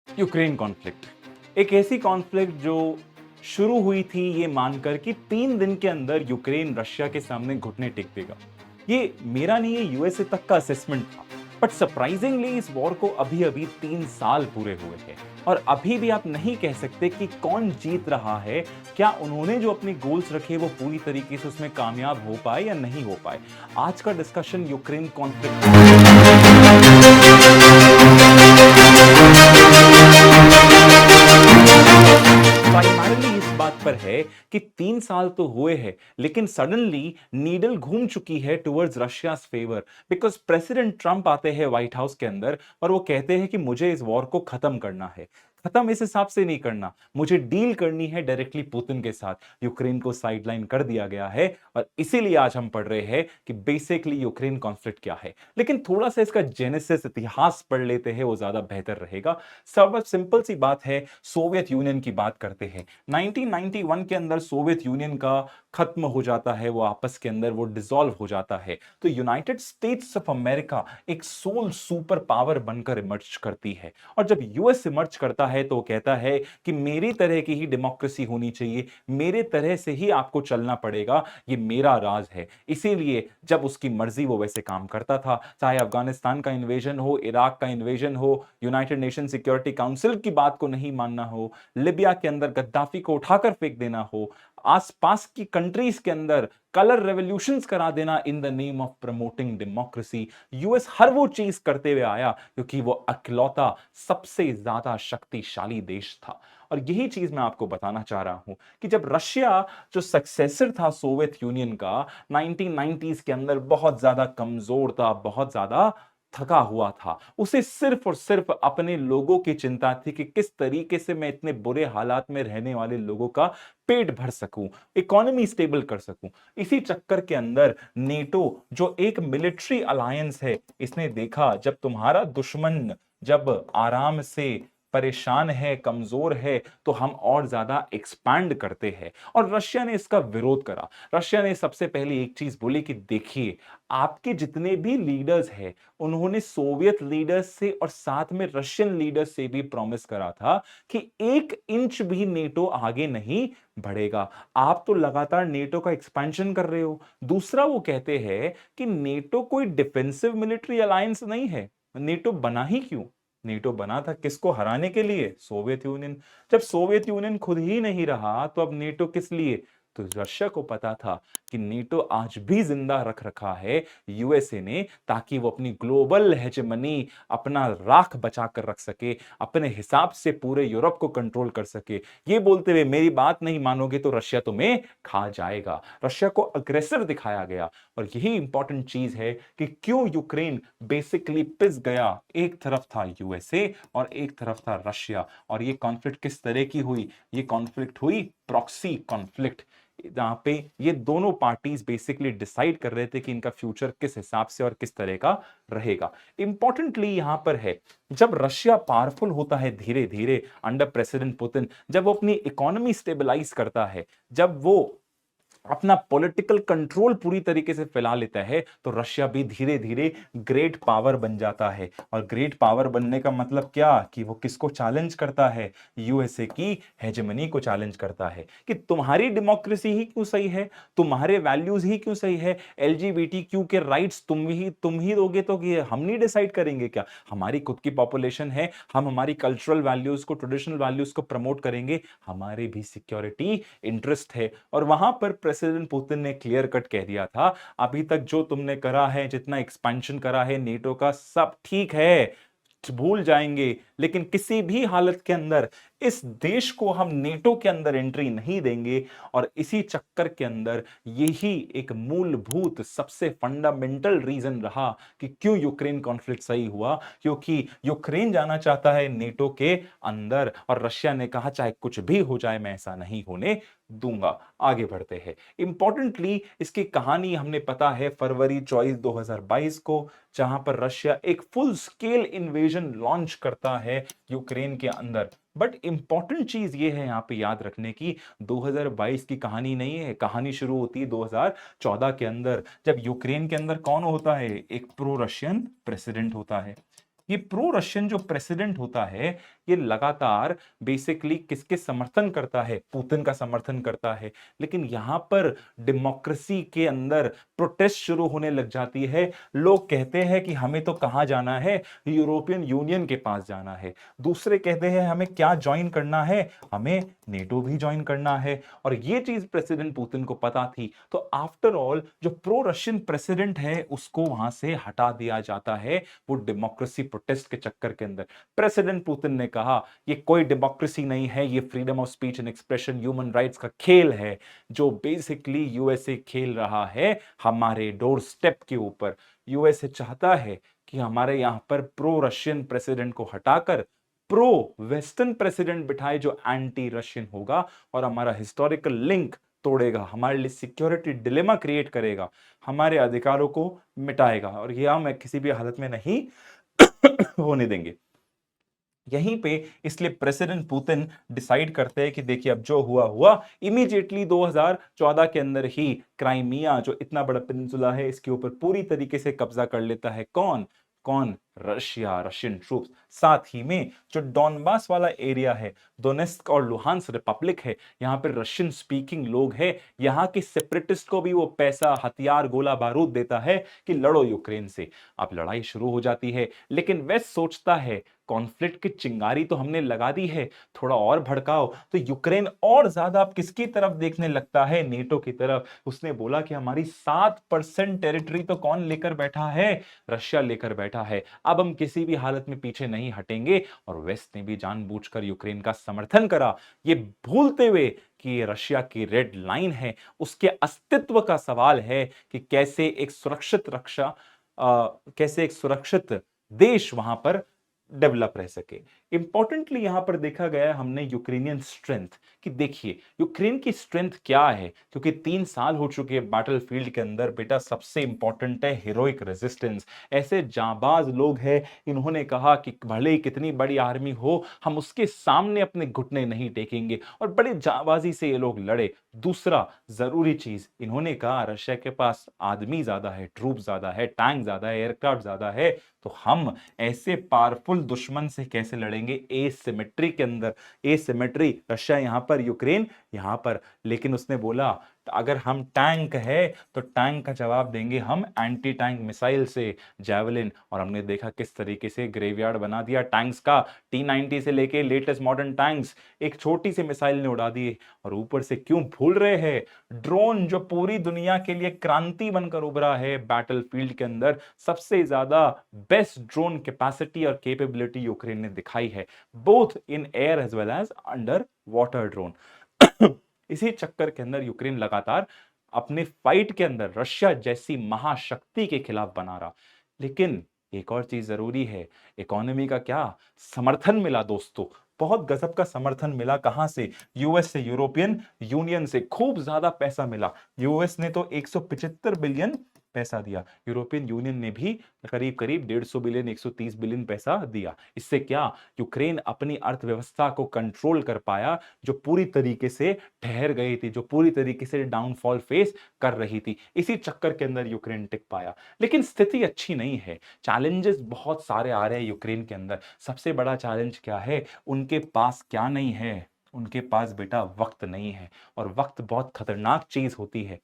Ukraine conflict एक ऐसी conflict जो शुरू हुई थी ये मानकर कि 3 दिन के अंदर यूक्रेन रशिया के सामने घुटने टेक देगा। ये मेरा नहीं, ये यूएसए तक का असेसमेंट था। बट सरप्राइजिंगली इस वॉर को अभी अभी 3 साल पूरे हुए हैं और अभी भी आप नहीं कह सकते कि कौन जीत रहा है। क्या उन्होंने जो अपने गोल्स रखे वो पूरी तरीके से उसमें कामयाब हो पाए या नहीं हो पाए। आज का डिस्कशन यूक्रेन कॉन्फ्लिक्ट प्राइमरली इस बात पर है कि 3 साल तो हुए हैं लेकिन सडनली नीडल घूम चुकी है towards Russia's favour. Because president Trump आते हैं व्हाइट हाउस के अंदर और वो कहते हैं कि मुझे इस वॉर को खत्म करना है। खत्म इस हिसाब से नहीं करना, मुझे डील करनी है डायरेक्टली पुतिन के साथ। यूक्रेन को साइडलाइन कर दिया गया है और इसीलिए आज हम पढ़ रहे हैं कि बेसिकली यूक्रेन कॉन्फ्लिक्ट क्या है। लेकिन थोड़ा सा इसका जेनेसिस इतिहास पढ़ लेते हैं, वो ज्यादा बेहतर रहेगा। सब सिंपल सी बात है, सोवियत यूनियन की बात करते हैं। 1991 के अंदर सोवियत यूनियन का खत्म हो जाता है, वो आपस के अंदर वो डिसॉल्व हो जाता है। तो यूनाइटेड स्टेट्स ऑफ अमेरिका एक सोल सुपर पावर बनकर इमर्ज करती है। और जब यूएस इमर्ज करता है तो वो कहता है कि मेरी तरह की ही डेमोक्रेसी होनी चाहिए, मेरे तरह से ही आपको चलना पड़ेगा, ये मेरा राज है। इसीलिए जब उसकी मर्जी वो वैसे काम करता था, चाहे अफगानिस्तान का इन्वेजन हो, इराक का इन्वेजन हो, यूनाइटेड नेशन सिक्योरिटी काउंसिल की बात को नहीं मानना हो, लिबिया के अंदर गद्दाफी को उठाकर फेंक देना हो, आसपास की कंट्रीज के अंदर कलर रेवोल्यूशंस करा देना in the name of promoting democracy. US हर वो चीज करते हुए आया क्योंकि वो अकेलौता सबसे ज्यादा शक्तिशाली देश था। और यही चीज मैं आपको बताना चाह रहा हूं कि जब रशिया जो सक्सेसर था सोवियत यूनियन का 1990s के अंदर बहुत ज्यादा कमजोर था, बहुत ज्यादा थका हुआ था, उसे सिर्फ और सिर्फ अपने लोगों की चिंता थी कि किस तरीके से मैं इतने बुरे हालात में रहने वाले लोगों का पेट भर सकूं, इकोनॉमी स्टेबल कर सकूं। इसी चक्कर के अंदर नेटो जो एक मिलिट्री अलायंस है, इसने देखा जब तुम्हारा दुश्मन जब आराम से परेशान है, कमजोर है, तो हम और ज्यादा एक्सपैंड करते हैं। और रशिया ने इसका विरोध करा। रशिया ने सबसे पहले एक चीज बोली कि देखिए, आपके जितने भी लीडर्स हैं, उन्होंने सोवियत लीडर्स से और साथ में रशियन लीडर्स से भी प्रॉमिस करा था कि 1 इंच भी नेटो आगे नहीं बढ़ेगा। आप तो लगातार नेटो का एक्सपेंशन कर रहे हो। दूसरा, वो कहते हैं कि नेटो कोई डिफेंसिव मिलिट्री अलायंस नहीं है। नेटो बना ही क्यों? नेटो बना था किसको हराने के लिए? Soviet union. जब सोवियत यूनियन खुद ही नहीं रहा तो अब नेटो किस लिए? तो रशिया को पता था कि नेटो आज भी जिंदा रख रखा है यूएसए ने, ताकि वो अपनी ग्लोबल हेजेमनी, अपना राख बचा कर रख सके, अपने हिसाब से पूरे यूरोप को कंट्रोल कर सके। ये बोलते हुए मेरी बात नहीं मानोगे तो रशिया तुम्हें खा जाएगा। रशिया को अग्रेसर दिखाया गया। और यही इंपॉर्टेंट चीज है कि क्यों यूक्रेन बेसिकली पिस गया। एक तरफ था यूएसए और एक तरफ था रशिया। और ये कॉन्फ्लिक्ट किस तरह की हुई? ये कॉन्फ्लिक्ट हुई प्रॉक्सी कॉन्फ्लिक्ट, जहां पे ये दोनों पार्टीज बेसिकली डिसाइड कर रहे थे कि इनका फ्यूचर किस हिसाब से और किस तरह का रहेगा। इंपॉर्टेंटली यहां पर है, जब रशिया पावरफुल होता है धीरे धीरे अंडर प्रेसिडेंट पुतिन, जब वो अपनी इकोनॉमी स्टेबलाइज करता है, जब वो अपना पॉलिटिकल कंट्रोल पूरी तरीके से फैला लेता है, तो रशिया भी धीरे धीरे ग्रेट पावर बन जाता है। और ग्रेट पावर बनने का मतलब क्या? कि वो किसको चैलेंज करता है? यूएसए की हेजेमनी को चैलेंज करता है कि तुम्हारी डेमोक्रेसी ही क्यों सही है, तुम्हारे वैल्यूज ही क्यों सही है, एलजीबीटीक्यू के राइट्स तुम ही दोगे तो कि हम नहीं डिसाइड करेंगे क्या? हमारी खुद की पॉपुलेशन है, हम हमारी कल्चरल वैल्यूज को, ट्रेडिशनल वैल्यूज को प्रमोट करेंगे, हमारे भी सिक्योरिटी इंटरेस्ट है। और वहां पर प्रेसिडेंट पुतिन ने क्लियर कट कह दिया था, अभी तक जो तुमने करा है, जितना एक्सपेंशन करा है नेटो का, सब ठीक है, भूल जाएंगे, लेकिन किसी भी हालत के अंदर इस देश को हम नेटो के अंदर एंट्री नहीं देंगे। और इसी चक्कर के अंदर यही एक मूलभूत सबसे फंडामेंटल रीजन रहा कि क्यों यूक्रेन कॉन्फ्लिक्ट सही हुआ, क्योंकि यूक्रेन जाना चाहता है नेटो के अंदर और रशिया ने कहा चाहे कुछ भी हो जाए मैं ऐसा नहीं होने दूंगा। आगे बढ़ते हैं। इंपॉर्टेंटली इसकी कहानी हमने पता है फरवरी 24 2022 को, जहां पर रशिया एक फुल स्केल इन्वेजन लॉन्च करता है यूक्रेन के अंदर। बट इंपॉर्टेंट चीज ये है यहां पे याद रखने की, 2022 की कहानी नहीं है। कहानी शुरू होती है 2014 के अंदर, जब यूक्रेन के अंदर कौन होता है? एक प्रो रशियन प्रेसिडेंट होता है। ये प्रो रशियन जो प्रेसिडेंट होता है, ये लगातार बेसिकली किसके समर्थन करता है? पुतिन का समर्थन करता है। लेकिन यहां पर डेमोक्रेसी के अंदर प्रोटेस्ट शुरू होने लग जाती है। लोग कहते हैं कि हमें तो कहां जाना है? यूरोपियन यूनियन के पास जाना है। दूसरे कहते हैं हमें क्या ज्वाइन करना है? हमें नेटो भी ज्वाइन करना है। और ये चीज प्रेसिडेंट पुतिन को पता थी, तो आफ्टर ऑल जो प्रो रशियन प्रेसिडेंट है उसको वहां से हटा दिया जाता है, वो डेमोक्रेसी प्रोटेस्ट के चक्कर के अंदर। प्रेसिडेंट पुतिन ने कहा ये कोई डेमोक्रेसी नहीं है, ये freedom of speech and expression, human rights का खेल है, जो बेसिकली यूएसए खेल रहा है हमारे डोर स्टेप के ऊपर। यूएसए चाहता है कि हमारे यहां पर प्रो रशियन प्रेसिडेंट को हटाकर प्रो वेस्टर्न प्रेसिडेंट बिठाए जो एंटी रशियन होगा और हमारा हिस्टोरिकल लिंक तोड़ेगा, हमारे लिए सिक्योरिटी डिलेमा क्रिएट करेगा, हमारे अधिकारों को मिटाएगा, और यह हम किसी भी हालत में नहीं होने देंगे। यहीं पे इसलिए प्रेसिडेंट पुतिन डिसाइड करते हैं कि देखिए अब जो हुआ हुआ, इमीडिएटली 2014 के अंदर ही क्राइमिया जो इतना बड़ा पेनिनसुला है इसके ऊपर पूरी तरीके से कब्जा कर लेता है। कौन कौन? Russia, Russian troops. साथ ही में जो डॉनबास वाला एरिया है, दोनेस्क और लुहांस रिपब्लिक है, यहां पर रशियन स्पीकिंग लोग हैं, यहां के सेपरेटिस्ट को भी वो पैसा, हथियार, गोला बारूद देता है कि लड़ो यूक्रेन से। अब लड़ाई शुरू हो जाती है, लेकिन वेस्ट सोचता है कॉन्फ्लिक्ट की चिंगारी तो हमने लगा दी है, थोड़ा और भड़काओ। तो यूक्रेन और ज्यादा अब किसकी तरफ देखने लगता है? नेटो की तरफ। उसने बोला कि हमारी 7% टेरिटरी तो कौन लेकर बैठा है? रशिया लेकर बैठा है। अब हम किसी भी हालत में पीछे नहीं हटेंगे। और वेस्ट ने भी जानबूझकर यूक्रेन का समर्थन करा, ये भूलते हुए कि ये रशिया की रेड लाइन है, उसके अस्तित्व का सवाल है कि कैसे एक सुरक्षित कैसे एक सुरक्षित देश वहां पर डेवलप रह सके। इंपॉर्टेंटली यहां पर देखा गया है हमने यूक्रेनियन स्ट्रेंथ, कि देखिए यूक्रेन की स्ट्रेंथ क्या है, क्योंकि 3 साल हो चुके हैं बैटलफील्ड के अंदर। बेटा सबसे इंपॉर्टेंट है हीरोइक रेजिस्टेंस। ऐसे जाबाज लोग हैं, इन्होंने कहा कि भले ही कितनी बड़ी आर्मी हो, हम उसके सामने अपने घुटने नहीं टेकेंगे, और बड़े जाबाजी से ये लोग लड़े। दूसरा जरूरी चीज, इन्होंने कहा रशिया के पास आदमी ज्यादा है, ट्रूप ज्यादा है, टैंक ज्यादा है, एयरक्राफ्ट ज्यादा है, तो हम ऐसे पावरफुल दुश्मन से कैसे लड़ेंगे? एसिमेट्री के अंदर, एसिमेट्री, रशिया यहां पर, यूक्रेन यहां पर। लेकिन उसने बोला अगर हम टैंक है तो टैंक का जवाब देंगे हम एंटी टैंक मिसाइल से, जैवलिन। और हमने देखा किस तरीके से ग्रेवयार्ड बना दिया टैंक्स का। T-90 से लेके लेटेस्ट मॉडर्न टैंक्स एक छोटी सी मिसाइल ने उड़ा दिए। और ऊपर से क्यों भूल रहे हैं ड्रोन, जो पूरी दुनिया के लिए क्रांति बनकर उभरा है बैटलफील्ड के अंदर। सबसे ज्यादा बेस्ट ड्रोन कैपेसिटी और कैपेबिलिटी यूक्रेन ने दिखाई है, both in air as well as underwater drone. इसी चक्कर के अंदर यूक्रेन लगातार अपने फाइट के अंदर रशिया जैसी महाशक्ति के खिलाफ बना रहा। लेकिन एक और चीज जरूरी है, इकोनॉमी का क्या समर्थन मिला दोस्तों? बहुत गजब का समर्थन मिला। कहां से? यूएस से, यूरोपियन यूनियन से खूब ज्यादा पैसा मिला। यूएस ने तो 175 बिलियन पैसा दिया, यूरोपियन यूनियन ने भी करीब करीब 150 बिलियन, 130 बिलियन पैसा दिया। इससे क्या? यूक्रेन अपनी अर्थव्यवस्था को कंट्रोल कर पाया, जो पूरी तरीके से ठहर गई थी, जो पूरी तरीके से डाउनफॉल फेस कर रही थी। इसी चक्कर के अंदर यूक्रेन टिक पाया। लेकिन स्थिति अच्छी नहीं है, चैलेंजेस बहुत सारे आ रहे हैं यूक्रेन के अंदर। सबसे बड़ा चैलेंज क्या है? उनके पास क्या नहीं है? उनके पास बेटा वक्त नहीं है, और वक्त बहुत खतरनाक चीज होती है।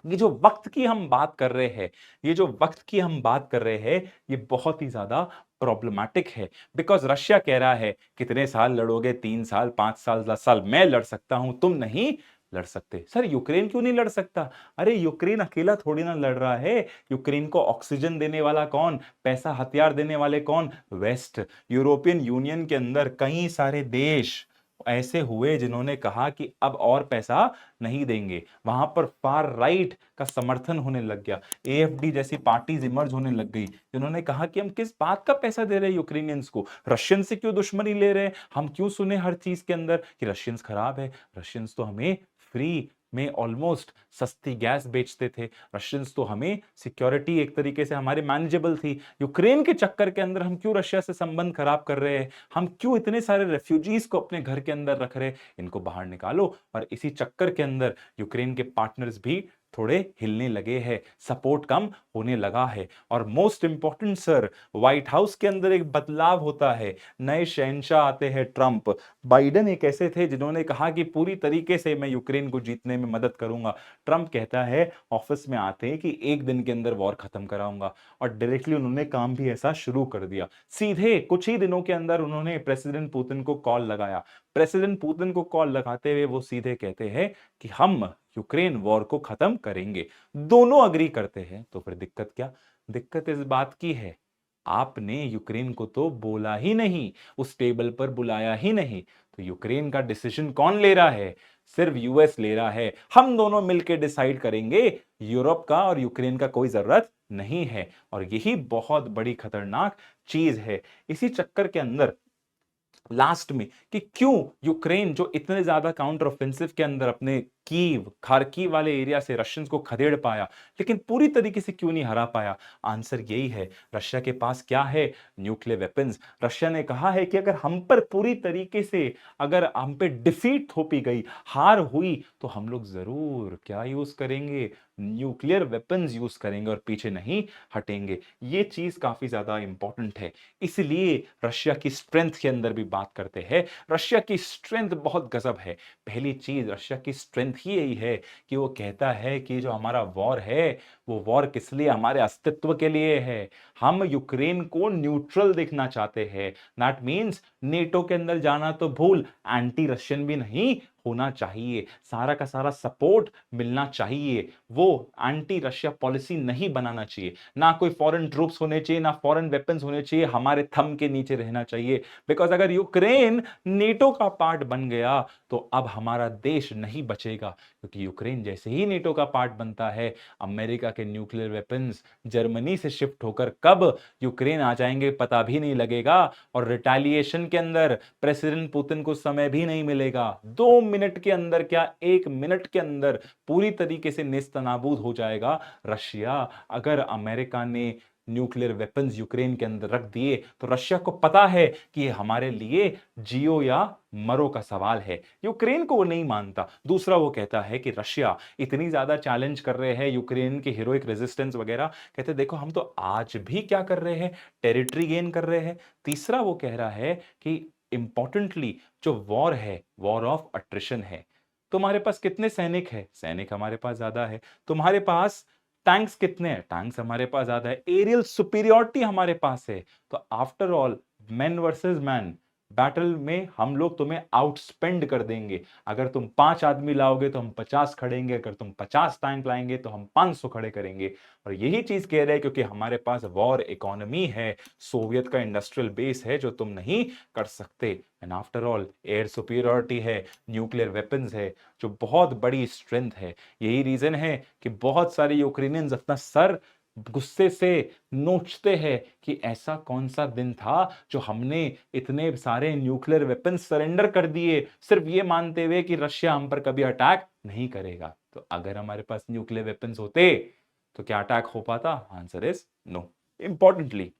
ये जो वक्त की हम बात कर रहे हैं, ये जो वक्त की हम बात कर रहे हैं, ये बहुत ही ज्यादा प्रॉब्लमैटिक है। बिकॉज रशिया कह रहा है कितने साल लड़ोगे? 3 साल, 5 साल, 10 साल। मैं लड़ सकता हूं, तुम नहीं लड़ सकते। सर यूक्रेन क्यों नहीं लड़ सकता? अरे यूक्रेन अकेला थोड़ी ना लड़ रहा है। यूक्रेन को ऑक्सीजन देने वाला कौन? पैसा, हथियार देने वाले कौन? वेस्ट। यूरोपियन यूनियन के अंदर कई सारे देश ऐसे हुए जिन्होंने कहा कि अब और पैसा नहीं देंगे। वहां पर फार राइट का समर्थन होने लग गया। एएफडी जैसी पार्टीज इमर्ज होने लग गई, जिन्होंने कहा कि हम किस बात का पैसा दे रहे हैं यूक्रेनियंस को? रशियन से क्यों दुश्मनी ले रहे हैं? हम क्यों सुने हर चीज के अंदर कि रशियंस खराब है? रशियंस तो हमें फ्री में ऑलमोस्ट सस्ती गैस बेचते थे। रशियंस तो हमें सिक्योरिटी एक तरीके से हमारे मैनेजेबल थी। यूक्रेन के चक्कर के अंदर हम क्यों रशिया से संबंध खराब कर रहे हैं? हम क्यों इतने सारे रेफ्यूजीज को अपने घर के अंदर रख रहे हैं? इनको बाहर निकालो। और इसी चक्कर के अंदर यूक्रेन के पार्टनर्स भी थोड़े हिलने लगे हैं, सपोर्ट कम होने लगा है। और most important sir, white house के अंदर एक बदलाव होता है, नए शहंशाह आते हैं ट्रंप। बाइडेन एक ऐसे थे जिन्होंने कहा कि पूरी तरीके से मैं यूक्रेन को जीतने में मदद करूंगा। ट्रंप कहता है ऑफिस में आते हैं कि एक दिन के अंदर वॉर खत्म कराऊंगा, और डायरेक्टली उन्होंने काम भी ऐसा शुरू कर दिया। सीधे कुछ ही दिनों के अंदर उन्होंने प्रेसिडेंट पुतिन को कॉल लगाया। प्रेसिडेंट पुतिन को कॉल लगाते हुए वो सीधे कहते हैं कि हम यूक्रेन वॉर को खत्म करेंगे। दोनों अग्री करते हैं, तो फिर दिक्कत क्या? दिक्कत इस बात की है, आपने यूक्रेन को तो बोला ही नहीं, उस टेबल पर बुलाया ही नहीं, तो यूक्रेन का डिसीजन कौन ले रहा है? सिर्फ यूएस ले रहा है। हम दोनों मिलकर डिसाइड करेंगे, यूरोप का और यूक्रेन का कोई जरूरत नहीं है। और यही बहुत बड़ी खतरनाक चीज है। इसी चक्कर के अंदर लास्ट में कि क्यों यूक्रेन जो इतने ज्यादा काउंटर ऑफेंसिव के अंदर अपने कीव खार्किव वाले एरिया से रशियंस को खदेड़ पाया, लेकिन पूरी तरीके से क्यों नहीं हरा पाया? आंसर यही है, रशिया के पास क्या है? Nuclear weapons. रशिया ने कहा है कि अगर हम पर पूरी तरीके से, अगर हम पे डिफीट थोपी गई, हार हुई, तो हम लोग जरूर क्या यूज करेंगे? न्यूक्लियर वेपन्स यूज करेंगे और पीछे नहीं हटेंगे। ये चीज काफी ज्यादा इंपॉर्टेंट है। इसलिए रशिया की स्ट्रेंथ के अंदर भी बात करते हैं। रशिया की स्ट्रेंथ बहुत गजब है। पहली चीज रशिया की स्ट्रेंथ ही यही है कि वो कहता है कि जो हमारा वॉर है, वो वॉर किस लिए? हमारे अस्तित्व के लिए है। हम यूक्रेन को न्यूट्रल देखना चाहते हैं। दैट मीन्स नेटो के अंदर जाना तो भूल, एंटी रशियन भी नहीं होना चाहिए, सारा का सारा सपोर्ट मिलना चाहिए। वो एंटी रशिया पॉलिसी नहीं बनाना चाहिए, ना कोई फॉरेन ट्रूप्स होने चाहिए, ना फॉरेन वेपन्स होने चाहिए, हमारे थंब के नीचे रहना चाहिए। बिकॉज अगर यूक्रेन नेटो का पार्ट बन गया तो अब हमारा देश नहीं बचेगा, क्योंकि यूक्रेन जैसे ही नेटो का पार्ट बनता है, अमेरिका के न्यूक्लियर वेपन्स जर्मनी से शिफ्ट होकर कब यूक्रेन आ जाएंगे पता भी नहीं लगेगा। और रिटेलिएशन के अंदर प्रेसिडेंट पुतिन को समय भी नहीं मिलेगा। 2 मिनट के अंदर, क्या 1 मिनट के अंदर पूरी तरीके से नेस्तनाबूद हो जाएगा रशिया। अगर अमेरिका ने न्यूक्लियर वेपन्स यूक्रेन के अंदर रख दिए, तो रशिया को पता है कि ये हमारे लिए जियो या मरो का सवाल है। यूक्रेन को वो नहीं मानता। दूसरा, वो कहता है कि रशिया इतनी ज्यादा चैलेंज कर रहे हैं यूक्रेन के हीरोइक रेजिस्टेंस वगैरह, कहते देखो हम तो आज भी क्या कर रहे हैं, टेरिटरी गेन कर रहे हैं। तीसरा, वो कह रहा है कि इंपॉर्टेंटली जो वॉर है, वॉर ऑफ अट्रिशन है। तुम्हारे पास कितने सैनिक है? सैनिक हमारे पास ज्यादा है। तुम्हारे पास टैंक्स कितने हैं? टैंक्स हमारे पास ज्यादा है। एरियल सुपीरियरिटी हमारे पास है। तो after all, man versus man battle में हम लोग तुम्हें आउटस्पेंड कर देंगे। अगर तुम 5 आदमी लाओगे तो हम 50 खड़ेंगे, अगर तुम 50 टैंक लाएंगे तो हम 500 खड़े करेंगे। और यही चीज कह रहे हैं क्योंकि हमारे पास वॉर इकोनॉमी है, सोवियत का इंडस्ट्रियल बेस है जो तुम नहीं कर सकते। And after all, air superiority है, न्यूक्लियर वेपन्स है, जो बहुत बड़ी स्ट्रेंथ है। यही रीजन है कि बहुत सारे यूक्रेनियंस अपना सर गुस्से से नोचते हैं कि ऐसा कौन सा दिन था जो हमने इतने सारे न्यूक्लियर वेपन सरेंडर कर दिए, सिर्फ ये मानते हुए कि रशिया हम पर कभी अटैक नहीं करेगा। तो अगर हमारे पास न्यूक्लियर वेपन्स होते तो क्या अटैक हो पाता? Answer is no. Importantly,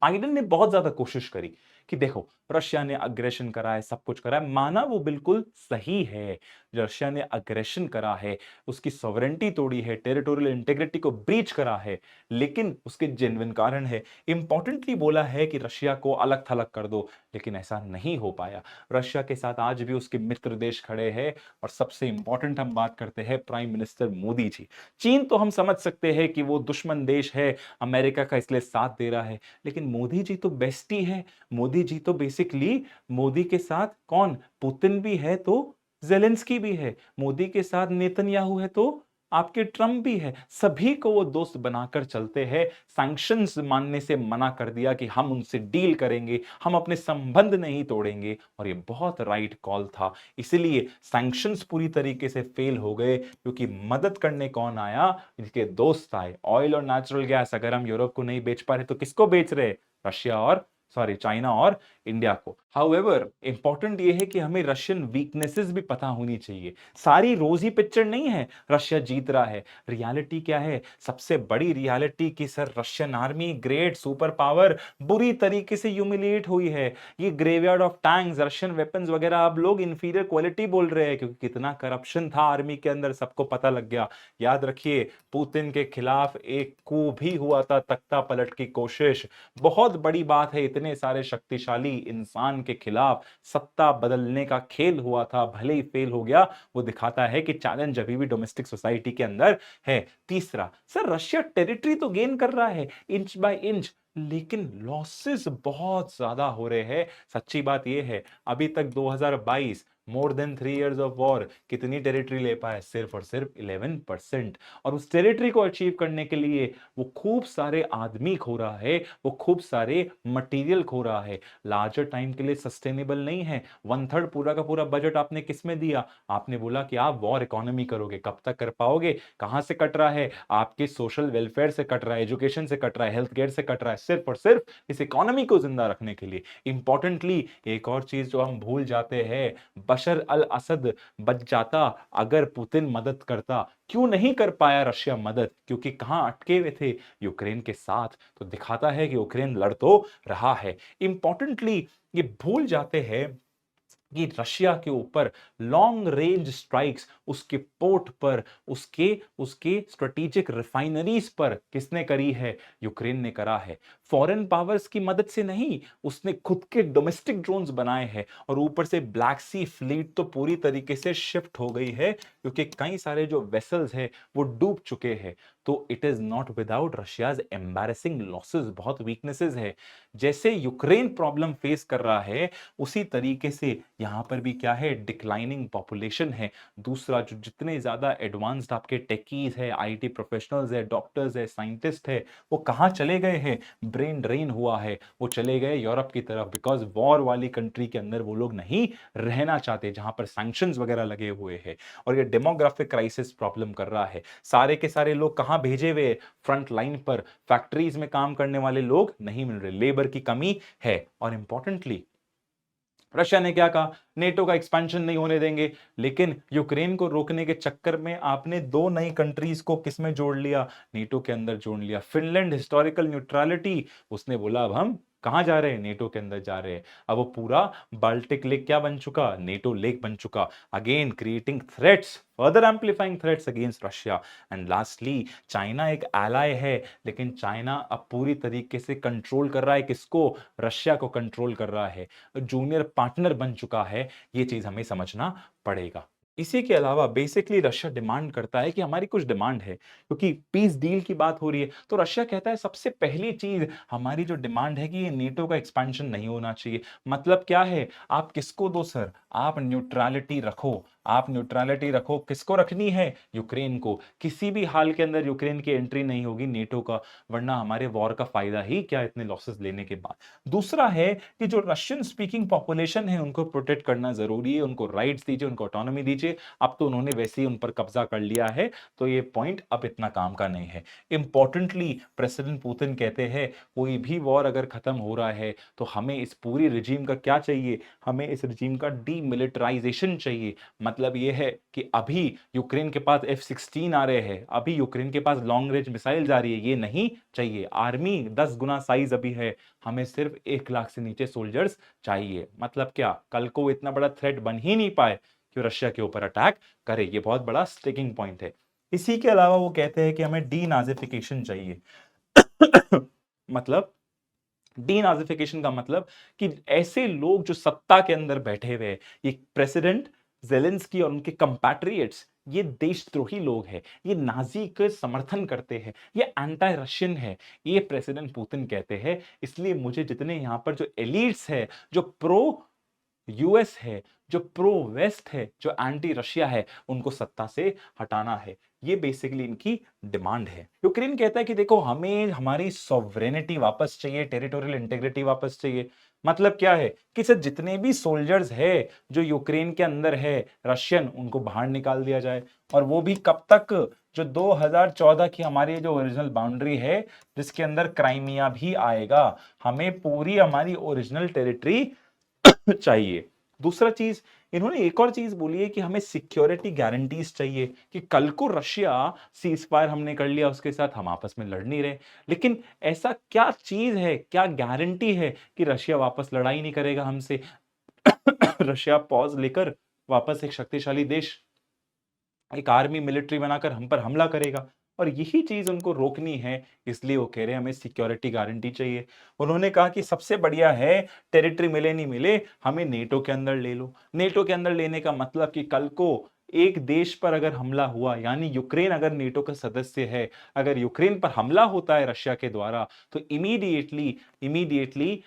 Biden ने बहुत ज्यादा कोशिश करी कि देखो रशिया ने अग्रेशन करा है, सब कुछ करा है, माना वो बिल्कुल सही है। रशिया ने अग्रेशन करा है, उसकी सॉवरेंटी तोड़ी है, टेरिटोरियल इंटीग्रिटी को ब्रीच करा है, लेकिन उसके जेन्युइन कारण है। इंपॉर्टेंटली बोला है कि रशिया को अलग थलग कर दो, लेकिन ऐसा नहीं हो पाया। रशिया के साथ आज भी उसके मित्र देश खड़े हैं। और सबसे इंपॉर्टेंट हम बात करते हैं प्राइम मिनिस्टर मोदी जी। चीन तो हम समझ सकते हैं कि वो दुश्मन देश है, अमेरिका का इसलिए साथ दे रहा है, लेकिन मोदी जी तो बेस्टी है। मोदी जी तो बेसिकली, मोदी के साथ कौन? पुतिन भी है तो जेलेंस्की भी है। मोदी के साथ नेतन्याहू है तो आपके ट्रंप भी है। सभी को वो दोस्त बनाकर चलते हैं। सैंक्शंस मानने से मना कर दिया कि हम उनसे डील करेंगे, हम अपने संबंध नहीं तोड़ेंगे। और ये बहुत राइट कॉल था। इसलिए सैंक्शंस पूरी तरीके से फेल हो गए, क्योंकि मदद करने कौन आया? इनके दोस्त आए। ऑयल और नेचुरल गैस अगर हम यूरोप को नहीं बेच पा रहे तो किसको बेच रहे? रशिया और, सॉरी, चाइना और इंडिया को। हाउएवर इंपॉर्टेंट ये है कि हमें रशियन वीकनेसेस भी पता होनी चाहिए। सारी रोजी पिक्चर नहीं है रशिया जीत रहा है। रियलिटी क्या है? सबसे बड़ी रियलिटी कि sir Russian army great super power बुरी तरीके से ह्यूमिलिएट हुई है। ये graveyard of tanks Russian weapons वगैरह अब लोग इंफीरियर क्वालिटी बोल रहे हैं क्योंकि कितना करप्शन था आर्मी के अंदर सबको पता लग गया। याद रखिए पुतिन के खिलाफ एक कू भी हुआ था, तख्ता पलट की कोशिश। बहुत बड़ी बात है इतने सारे शक्तिशाली इंसान के खिलाफ सत्ता बदलने का खेल हुआ था, भले ही फेल हो गया। वो दिखाता है कि चैलेंज अभी भी डोमेस्टिक सोसाइटी के अंदर है। तीसरा, सर रशिया टेरिटरी तो गेन कर रहा है इंच बाय इंच, लेकिन लॉसेस बहुत ज्यादा हो रहे हैं। सच्ची बात यह है अभी तक 2022 more than 3 years of war कितनी टेरिटरी ले पाए? सिर्फ और सिर्फ 11%। और उस टेरिटरी को अचीव करने के लिए वो खूब सारे आदमी खो रहा है, वो खूब सारे मटेरियल खो रहा है। लार्जर टाइम के लिए सस्टेनेबल नहीं है। 1/3 पूरा का पूरा बजट आपने किस में दिया? आपने बोला कि आप वॉर इकोनॉमी करोगे। कब तक कर पाओगे? कहां से कट रहा है? आपके सोशल वेलफेयर से कट रहा है, एजुकेशन से कट रहा है, हेल्थ केयर से कट रहा है, सिर्फ और सिर्फ इस इकोनॉमी को जिंदा रखने के लिए। इंपॉर्टेंटली एक और चीज जो हम भूल जाते हैं, बशर अल असद बच जाता अगर पुतिन मदद करता। क्यों नहीं कर पाया रशिया मदद? क्योंकि कहां अटके हुए थे? यूक्रेन के साथ। तो दिखाता है कि यूक्रेन लड़ तो रहा है। इंपॉर्टेंटली ये भूल जाते हैं कि रशिया के ऊपर लॉन्ग रेंज स्ट्राइक्स उसके पोर्ट पर, उसके उसके स्ट्रेटेजिक रिफाइनरीज पर किसने करी है? यूक्रेन ने करा है। फॉरेन पावर्स की मदद से नहीं, उसने खुद के डोमेस्टिक ड्रोन्स बनाए हैं। और ऊपर से ब्लैक सी फ्लीट तो पूरी तरीके से शिफ्ट हो गई है क्योंकि कई सारे जो वेसल्स हैं वो डूब चुके हैं। तो it is not without Russia's embarrassing losses. बहुत वीकनेसेस है। जैसे यूक्रेन प्रॉब्लम फेस कर रहा है उसी तरीके से यहां पर भी क्या है? डिक्लाइनिंग पॉपुलेशन है। दूसरा, जो जितने ज्यादा एडवांस्ड आपके टेकीज है, आईटी प्रोफेशनल्स है, डॉक्टर्स है, साइंटिस्ट है, वो कहां चले गए हैं? ब्रेन ड्रेन हुआ है। वो चले गए यूरोप की तरफ बिकॉज वॉर वाली कंट्री के अंदर वो लोग नहीं रहना चाहते जहां पर सैंक्शंस वगैरह लगे हुए हैं। और ये डेमोग्राफिक क्राइसिस प्रॉब्लम कर रहा है। सारे के सारे लोग कहां भेजे हुए? फ्रंट लाइन पर। फैक्ट्रीज में काम करने वाले लोग नहीं मिल रहे, लेबर की कमी है। और इंपॉर्टेंटली रशिया ने क्या कहा? नेटो का एक्सपेंशन नहीं होने देंगे। लेकिन यूक्रेन को रोकने के चक्कर में आपने दो नई कंट्रीज को किसमें जोड़ लिया? नेटो के अंदर जोड़ लिया। फिनलैंड हिस्टोरिकल न्यूट्रलिटी, उसने बोला अब हम कहां जा रहे हैं? नेटो के अंदर जा रहे हैं। अब वो पूरा बाल्टिक लेक क्या बन चुका? नेटो लेक बन चुका। Again creating threats, further amplifying threats against Russia. And lastly China एक एलाय है, लेकिन चाइना अब पूरी तरीके से कंट्रोल कर रहा है किसको? रशिया को कंट्रोल कर रहा है, जूनियर पार्टनर बन चुका है। ये चीज हमें समझना पड़ेगा। इसी के अलावा बेसिकली रशिया डिमांड करता है कि हमारी कुछ डिमांड है क्योंकि पीस डील की बात हो रही है। तो रशिया कहता है सबसे पहली चीज हमारी जो डिमांड है कि ये नेटो का एक्सपेंशन नहीं होना चाहिए। मतलब क्या है? आप किसको दो सर? आप न्यूट्रलिटी रखो। आप न्यूट्रलिटी रखो। किसको रखनी है? यूक्रेन को। किसी भी हाल के अंदर यूक्रेन की एंट्री नहीं होगी नेटो का, वरना हमारे वॉर का फायदा ही क्या इतने लॉसेस लेने के बाद। दूसरा है कि जो रशियन स्पीकिंग पॉपुलेशन है उनको प्रोटेक्ट करना जरूरी है, उनको राइट्स दीजिए, उनको ऑटोनॉमी दीजिए। अब तो उन्होंने वैसे ही उन पर कब्जा कर लिया है, तो ये पॉइंट अब इतना काम का नहीं है। इंपॉर्टेंटली प्रेसिडेंट पुतिन कहते हैं कोई भी वॉर अगर खत्म हो रहा है तो हमें इस पूरी रिजीम का क्या चाहिए? हमें इस रिजीम का डीमिलिटराइजेशन चाहिए। मतलब यह है कि अभी यूक्रेन के पास F-16 आ रहे हैं, अभी यूक्रेन के पास लॉन्ग रेंज मिसाइल जा रही है, ये नहीं चाहिए। आर्मी 10 गुना साइज अभी है, हमें सिर्फ 1 लाख से नीचे सोल्जर्स चाहिए। मतलब क्या? कल को वो इतना बड़ा थ्रेट बन ही नहीं पाए कि रशिया के ऊपर अटैक करे। ये बहुत बड़ा स्टिकिंग पॉइंट है। इसी के अलावा वो कहते हैं कि हमें डीनाजिफिकेशन चाहिए। मतलब डीनाजिफिकेशन का मतलब कि ऐसे लोग जो सत्ता के अंदर बैठे हुए हैं, ये प्रेसिडेंट जेलेंस्की और उनके कंपैट्रियट्स, ये देशद्रोही लोग हैं, ये नाजी के समर्थन करते हैं, ये एंटी रशियन है। ये प्रेसिडेंट पुतिन कहते हैं। इसलिए मुझे जितने यहां पर जो एलिट्स है, जो प्रो यूएस है, जो प्रो वेस्ट है, जो एंटी रशिया है, उनको सत्ता से हटाना है। ये बेसिकली इनकी डिमांड है। यूक्रेन कहता है कि देखो हमें हमारी सॉवरेनिटी वापस चाहिए, टेरिटोरियल इंटेग्रिटी वापस चाहिए। मतलब क्या है कि सर जितने भी सोल्जर्स है जो यूक्रेन के अंदर है रशियन, उनको बाहर निकाल दिया जाए। और वो भी कब तक? जो 2014 की हमारी जो ओरिजिनल बाउंड्री है, जिसके अंदर क्राइमिया भी आएगा। हमें पूरी हमारी ओरिजिनल टेरिटरी चाहिए। दूसरा चीज, इन्होंने एक और चीज बोली है कि हमें सिक्योरिटी गारंटीज चाहिए कि कल को रशिया सीज फायर हमने कर लिया उसके साथ, हम आपस में लड़ नहीं रहे। लेकिन ऐसा क्या चीज है, क्या गारंटी है कि रशिया वापस लड़ाई नहीं करेगा हमसे? रशिया पॉज लेकर वापस एक शक्तिशाली देश, एक आर्मी मिलिट्री बनाकर हम पर हमला करेगा। और यही चीज उनको रोकनी है, इसलिए वो कह रहे हैं हमें सिक्योरिटी गारंटी चाहिए। उन्होंने कहा कि सबसे बढ़िया है, टेरिटरी मिले नहीं मिले, हमें नेटो के अंदर ले लो। नेटो के अंदर लेने का मतलब कि कल को एक देश पर अगर हमला हुआ, यानी यूक्रेन अगर नेटो का सदस्य है, अगर यूक्रेन पर हमला होता है रशिया के द्वारा, तो इमीडिएटली इमीडिएटली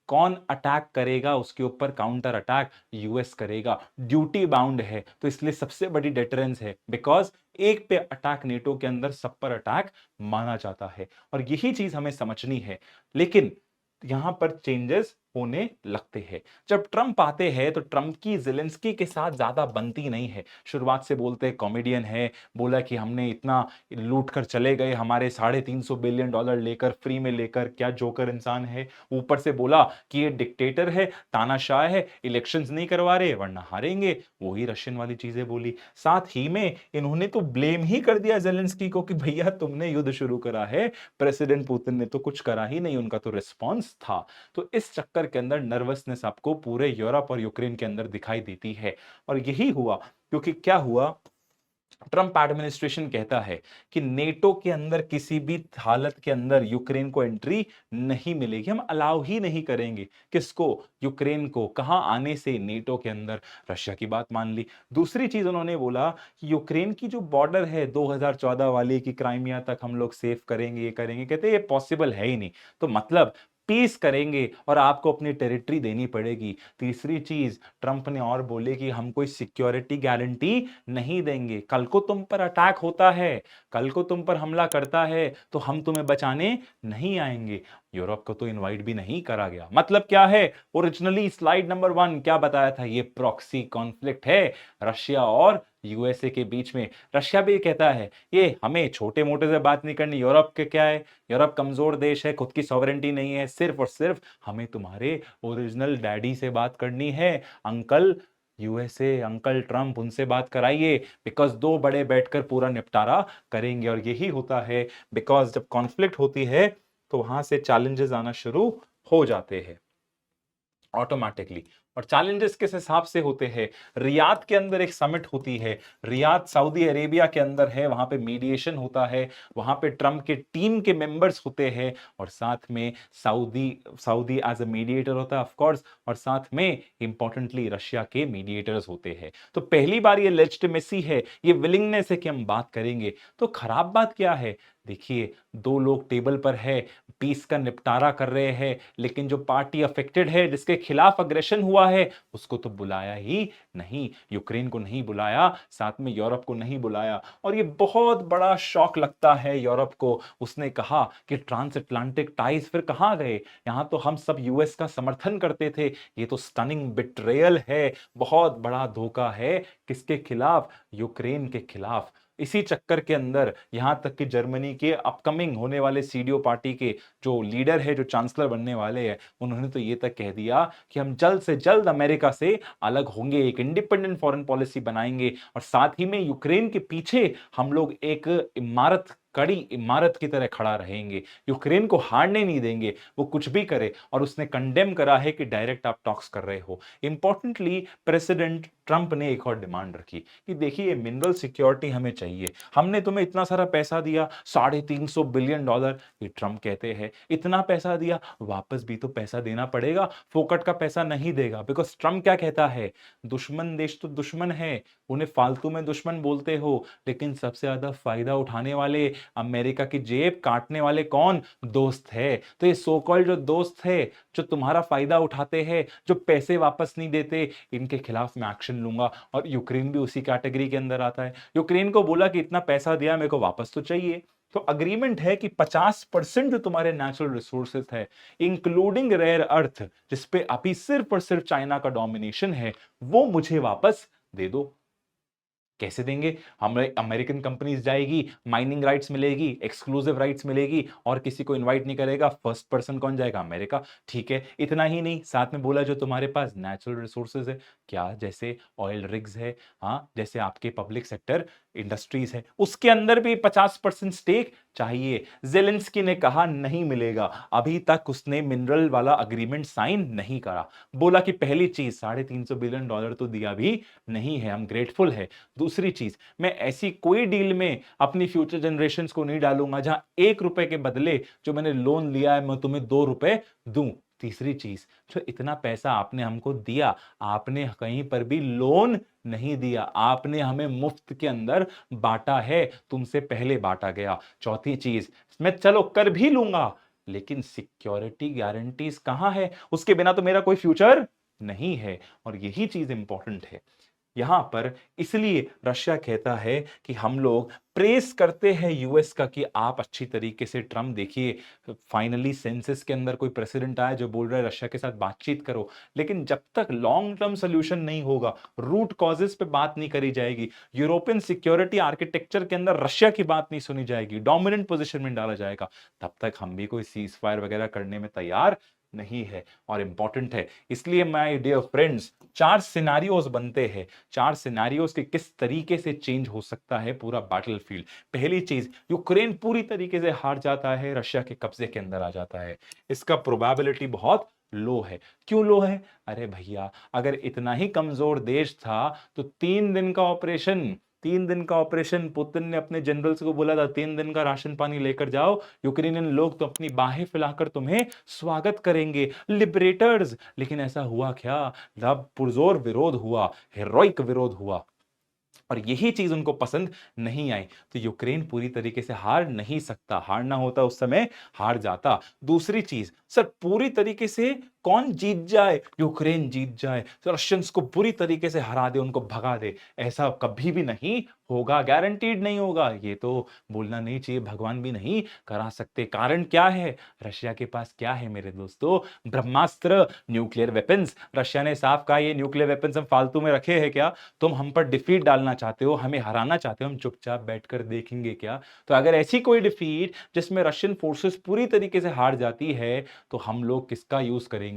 कौन अटैक करेगा? उसके ऊपर काउंटर अटैक यूएस करेगा। ड्यूटी बाउंड है, तो इसलिए सबसे बड़ी डेटरेंस है, बिकॉज एक पे अटैक नेटो के अंदर सब पर अटैक माना जाता है। और यही चीज हमें समझनी है। लेकिन यहां पर चेंजेस होने लगते हैं जब ट्रंप आते हैं, तो ट्रंप की ज़ेलेंस्की के साथ ज्यादा बनती नहीं है। शुरुआत से बोलते कॉमेडियन है, बोला कि हमने इतना लूट कर चले गए, हमारे $350 बिलियन लेकर, फ्री में लेकर, क्या जोकर इंसान है। ऊपर से बोला कि ये डिक्टेटर है, तानाशाह है, इलेक्शंस नहीं करवा रहे वरना हारेंगे, वही रशियन वाली चीजें बोली। साथ ही में इन्होंने तो ब्लेम ही कर दिया ज़ेलेंस्की को कि भैया तुमने युद्ध शुरू करा है, प्रेसिडेंट पुतिन ने तो कुछ करा ही नहीं, उनका तो रिस्पॉन्स था। तो इस चक्कर के अंदर नर्वसनेस आपको पूरे यूरोप और यूक्रेन के अंदर दिखाई देती है। और यही हुआ, क्योंकि क्या हुआ, ट्रंप एडमिनिस्ट्रेशन कहता है कि नेटो के अंदर किसी भी हालत के अंदर यूक्रेन को एंट्री नहीं मिलेगी, हम अलाउ ही नहीं करेंगे। किसको? यूक्रेन को। कहां आने से? नेटो के अंदर। रशिया की बात मान ली। दूसरी चीज उन्होंने बोला कि यूक्रेन की जो बॉर्डर है 2014 वाली, की क्राइमिया तक हम लोग सेफ करेंगे, ये करेंगे, कहते ये पॉसिबल है ही नहीं। तो मतलब पीस करेंगे और आपको अपनी टेरिटरी देनी पड़ेगी। तीसरी चीज ट्रंप ने और बोले कि हम कोई सिक्योरिटी गारंटी नहीं देंगे। कल को तुम पर अटैक होता है, कल को तुम पर हमला करता है, तो हम तुम्हें बचाने नहीं आएंगे। यूरोप को तो इनवाइट भी नहीं करा गया। मतलब क्या है? ओरिजिनली स्लाइड नंबर 1 क्या बताया था? ये प्रॉक्सी कॉन्फ्लिक्ट है रशिया और यूएसए के बीच में। रशिया भी कहता है ये हमें छोटे मोटे से बात नहीं करनी, यूरोप के क्या है, यूरोप कमजोर देश है, खुद की सॉवरेंटी नहीं है, सिर्फ और सिर्फ हमें तुम्हारे ओरिजिनल डैडी से बात करनी है, अंकल यूएसए, अंकल ट्रंप, उनसे बात कराइए, बिकॉज दो बड़े बैठकर पूरा निपटारा करेंगे। और यही होता है, बिकॉज जब कॉन्फ्लिक्ट होती है तो वहां से चैलेंजेस आना शुरू हो जाते हैं ऑटोमेटिकली। और चैलेंजेस किस हिसाब से होते हैं? रियाद के अंदर एक समिट होती है, रियाद सऊदी अरेबिया के अंदर है, वहां पे मीडिएशन होता है, वहां पे ट्रंप के टीम के मेंबर्स होते हैं, और साथ में Saudi Saudi as a mediator होता है ऑफ कोर्स, और साथ में इंपॉर्टेंटली रशिया के मीडिएटर्स होते हैं। तो पहली बार ये लेजिटिमेसी है, ये विलिंगनेस है कि हम बात करेंगे। तो खराब बात क्या है? देखिए, दो लोग टेबल पर है, पीस का निपटारा कर रहे हैं, लेकिन जो पार्टी अफेक्टेड है, जिसके खिलाफ अग्रेशन हुआ है, उसको तो बुलाया ही नहीं। यूक्रेन को नहीं बुलाया, साथ में यूरोप को नहीं बुलाया। और ये बहुत बड़ा शॉक लगता है यूरोप को। उसने कहा कि ट्रांस अटलांटिक टाइज फिर कहां गए? यहां तो हम सब यूएस का समर्थन करते थे। ये तो स्टनिंग बिट्रेयल है, बहुत बड़ा धोखा है। किसके खिलाफ? यूक्रेन के खिलाफ। इसी चक्कर के अंदर यहां तक कि जर्मनी के अपकमिंग होने वाले सीडीओ पार्टी के जो लीडर है, जो चांसलर बनने वाले हैं, उन्होंने तो ये तक कह दिया कि हम जल्द से जल्द अमेरिका से अलग होंगे, एक इंडिपेंडेंट फॉरेन पॉलिसी बनाएंगे, और साथ ही में यूक्रेन के पीछे हम लोग एक इमारत, कड़ी इमारत की तरह खड़ा रहेंगे, यूक्रेन को हारने नहीं देंगे, वो कुछ भी करे। और उसने कंडेम करा है कि डायरेक्ट आप टॉक्स कर रहे हो। इंपॉर्टेंटली प्रेसिडेंट ट्रंप ने एक और डिमांड रखी कि देखिए, मिनरल सिक्योरिटी हमें चाहिए, हमने तुम्हें इतना सारा पैसा दिया, $350 बिलियन, ये ट्रंप कहते हैं इतना पैसा दिया, वापस भी तो पैसा देना पड़ेगा, फोकट का पैसा नहीं देगा। बिकॉज ट्रंप क्या कहता है? दुश्मन देश तो दुश्मन है, उन्हें फालतू में दुश्मन बोलते हो, लेकिन सबसे ज्यादा फायदा उठाने वाले, अमेरिका की जेब काटने वाले कौन? दोस्त है। तो ये सो कॉल्ड जो दोस्त है, जो तुम्हारा फायदा उठाते हैं, जो पैसे वापस नहीं देते, इनके खिलाफ मैं एक्शन लूंगा। और यूक्रेन भी उसी कैटेगरी के अंदर आता है। यूक्रेन को बोला कि इतना पैसा दिया, मेरे को वापस तो चाहिए। तो अग्रीमेंट है कि 50% जो तुम्हारे नेचुरल रिसोर्सेज है, इंक्लूडिंग रेयर अर्थ, जिसपे अभी सिर्फ और सिर्फ चाइना का डोमिनेशन है, वो मुझे वापस दे दो। कैसे देंगे? हमें अमेरिकन कंपनीज जाएगी, माइनिंग राइट्स मिलेगी, एक्सक्लूसिव राइट्स मिलेगी, और किसी को इनवाइट नहीं करेगा। फर्स्ट पर्सन कौन जाएगा? अमेरिका। ठीक है, इतना ही नहीं, साथ में बोला जो तुम्हारे पास नेचुरल रिसोर्सेज है, क्या जैसे ऑयल रिग्स है, हाँ, जैसे आपके पब्लिक सेक्टर इंडस्ट्रीज है, उसके अंदर भी 50% स्टेक चाहिए। जेलेंस्की ने कहा नहीं मिलेगा, अभी तक उसने मिनरल वाला अग्रीमेंट साइन नहीं करा। बोला कि पहली चीज $350 बिलियन तो दिया भी नहीं है, हम ग्रेटफुल है। दूसरी चीज, मैं ऐसी कोई डील में अपनी फ्यूचर जनरेशंस को नहीं डालूंगा जहां ₹1 के बदले जो मैंने लोन लिया है मैं तुम्हें ₹2 दूं। तीसरी चीज, जो इतना पैसा आपने हमको दिया, आपने कहीं पर भी लोन नहीं दिया, आपने हमें मुफ्त के अंदर बांटा है, तुमसे पहले बांटा गया। चौथी चीज, मैं चलो कर भी लूंगा, लेकिन सिक्योरिटी गारंटीज कहां है? उसके बिना तो मेरा कोई फ्यूचर नहीं है। और यही चीज इंपॉर्टेंट है यहां पर। इसलिए रशिया कहता है कि हम लोग प्रेस करते हैं यूएस का कि आप अच्छी तरीके से ट्रम्प देखिए, फाइनली सेंसस के अंदर कोई प्रेसिडेंट आया जो बोल रहा है रशिया के साथ बातचीत करो। लेकिन जब तक लॉन्ग टर्म सोल्यूशन नहीं होगा, रूट कॉजेस पे बात नहीं करी जाएगी, यूरोपियन सिक्योरिटी आर्किटेक्चर के अंदर रशिया की बात नहीं सुनी जाएगी, डोमिनेंट पोजीशन में डाला जाएगा, तब तक हम भी कोई सीज फायर वगैरह करने में तैयार नहीं है। और इंपॉर्टेंट है, इसलिए माय डियर फ्रेंड्स, 4 सिनेरियोज बनते हैं, 4 सिनेरियोज के किस तरीके से चेंज हो सकता है पूरा बैटलफील्ड। पहली चीज, यूक्रेन पूरी तरीके से हार जाता है, रशिया के कब्जे के अंदर आ जाता है। इसका प्रोबेबिलिटी बहुत लो है। क्यों लो है? अरे भैया, अगर इतना ही कमजोर देश था तो 3 दिन का ऑपरेशन पुतिन ने अपने जनरल्स को बोला था, 3 दिन का राशन पानी लेकर जाओ, यूक्रेनियन लोग तो अपनी बाहें फैलाकर तुम्हें स्वागत करेंगे, लिबरेटर्स। लेकिन ऐसा हुआ क्या? तब पुरजोर विरोध हुआ, हेरोइक विरोध हुआ, और यही चीज उनको पसंद नहीं आई। तो यूक्रेन पूरी तरीके से हार नहीं सकता, हारना होता उस समय हार जाता। दूसरी चीज, सर पूरी तरीके से कौन जीत जाए? यूक्रेन जीत जाए, तो रशियंस को पूरी तरीके से हरा दे, उनको भगा दे, ऐसा कभी भी नहीं होगा, गारंटीड नहीं होगा। ये तो बोलना नहीं चाहिए, भगवान भी नहीं करा सकते। कारण क्या है? रशिया के पास क्या है मेरे दोस्तों? ब्रह्मास्त्र, न्यूक्लियर वेपन्स। रशिया ने साफ कहा ये न्यूक्लियर वेपन्स हम फालतू में रखे हैं क्या? तुम हम पर डिफीट डालना चाहते हो, हमें हराना चाहते हो, हम चुपचाप बैठकर देखेंगे क्या? तो अगर ऐसी कोई डिफीट जिसमें रशियन फोर्सेस पूरी तरीके से हार जाती है, तो हम लोग किसका यूज करेंगे?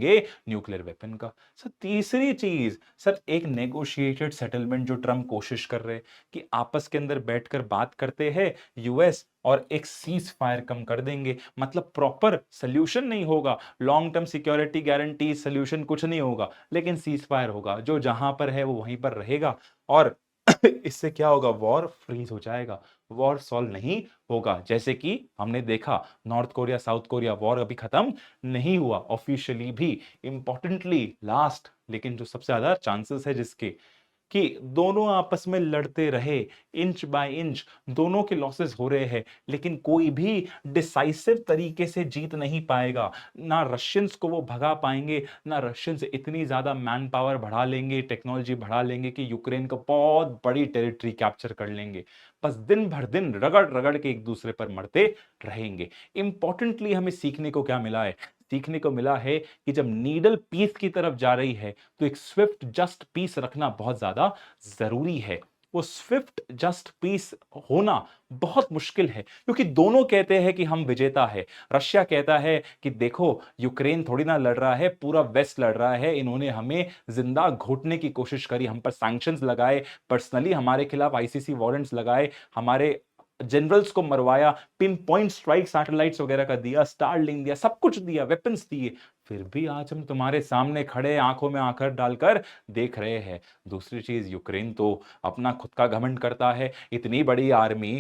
न्यूक्लियर वेपन का। सर तीसरी चीज, सर एक नेगोशिएटेड सेटलमेंट जो ट्रम्प कोशिश कर रहे हैं कि आपस के अंदर बैठकर बात करते हैं यूएस, और एक सीज फायर कम कर देंगे। मतलब प्रॉपर सोल्यूशन नहीं होगा, long term security guarantee solution कुछ नहीं होगा, लेकिन सीज फायर होगा, जो जहां पर है वो वहीं पर रहेगा। और इससे क्या होगा? वॉर फ्रीज हो जाएगा, वॉर सॉल्व नहीं होगा। जैसे कि हमने देखा north Korea south Korea war अभी खत्म नहीं हुआ ऑफिशियली भी। इंपॉर्टेंटली लास्ट, लेकिन जो सबसे ज्यादा चांसेस है जिसके, कि दोनों आपस में लड़ते रहे, इंच बाय इंच दोनों के लॉसेस हो रहे हैं, लेकिन कोई भी डिसाइसिव तरीके से जीत नहीं पाएगा। ना रशियंस को वो भगा पाएंगे, ना रशियंस इतनी ज्यादा मैन पावर बढ़ा लेंगे, टेक्नोलॉजी बढ़ा लेंगे कि यूक्रेन को बहुत बड़ी टेरिटरी कैप्चर कर लेंगे। बस दिन भर दिन रगड़ रगड़ के एक दूसरे पर मरते रहेंगे। इंपॉर्टेंटली हमें सीखने को क्या मिला है? सीखने को मिला है कि जब नीडल पीस की तरफ जा रही है, तो एक स्विफ्ट जस्ट पीस रखना बहुत ज्यादा जरूरी है। वो स्विफ्ट जस्ट पीस होना बहुत मुश्किल है, क्योंकि दोनों कहते हैं कि हम विजेता है। रशिया कहता है कि देखो यूक्रेन थोड़ी ना लड़ रहा है, पूरा वेस्ट लड़ रहा है, इन्होंने हमें जिंदा घोटने की कोशिश करी, हम पर सैंक्शंस लगाए, पर्सनली हमारे खिलाफ आईसीसी वारंट्स लगाए, हमारे जनरल्स को मरवाया, पिन पॉइंट स्ट्राइक सैटेलाइट्स वगैरह का दिया, स्टारलिंक दिया, सब कुछ दिया, वेपन्स दिए, फिर भी आज हम तुम्हारे सामने खड़े आंखों में आंखें डालकर देख रहे हैं। दूसरी चीज, यूक्रेन तो अपना खुद का घमंड करता है, इतनी बड़ी आर्मी,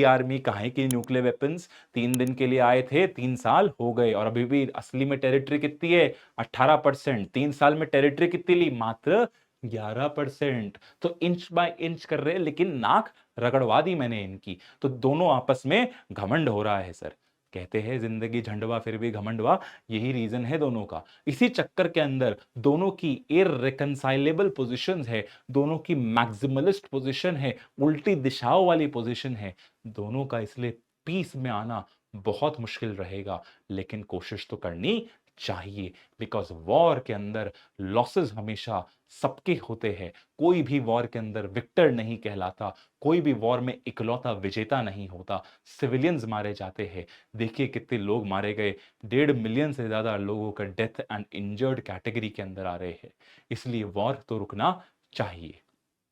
आर्मी काहे की न्यूक्लियर वेपन्स, 3 दिन के लिए आए थे, 3 साल हो गए, और अभी भी असली में टेरिटरी कितनी है? 18%। 3 साल में टेरिटरी कितनी ली? मात्र 11%। तो इंच बाय इंच कर रहे हैं, लेकिन नाक रगड़वा दी मैंने इनकी। तो दोनों आपस में घमंड हो रहा है सर। कहते हैं जिंदगी झंडवा फिर भी घमंडवा, यही रीजन है दोनों का। इसी चक्कर के अंदर दोनों की इररिकंसाइलेबल पोजीशंस है, दोनों की मैक्सिमलिस्ट पोजीशन है, उल्टी दिशाओं वाली पोजीशन है, दोनों का इसलिए पीस में आना बहुत मुश्किल रहेगा, लेकिन कोशिश तो करनी चाहिए, बिकॉज़ वॉर के अंदर लॉसेस हमेशा सबके होते हैं। कोई भी वॉर के अंदर विक्टर नहीं कहलाता, कोई भी वॉर में इकलौता विजेता नहीं होता, सिविलियंस मारे जाते हैं। देखिए कितने लोग मारे गए, 1.5 मिलियन से ज़्यादा लोगों का डेथ एंड इंजर्ड कैटेगरी के अंदर आ रहे हैं। इसलिए वॉर तो रुकना चाहिए।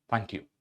Thank you.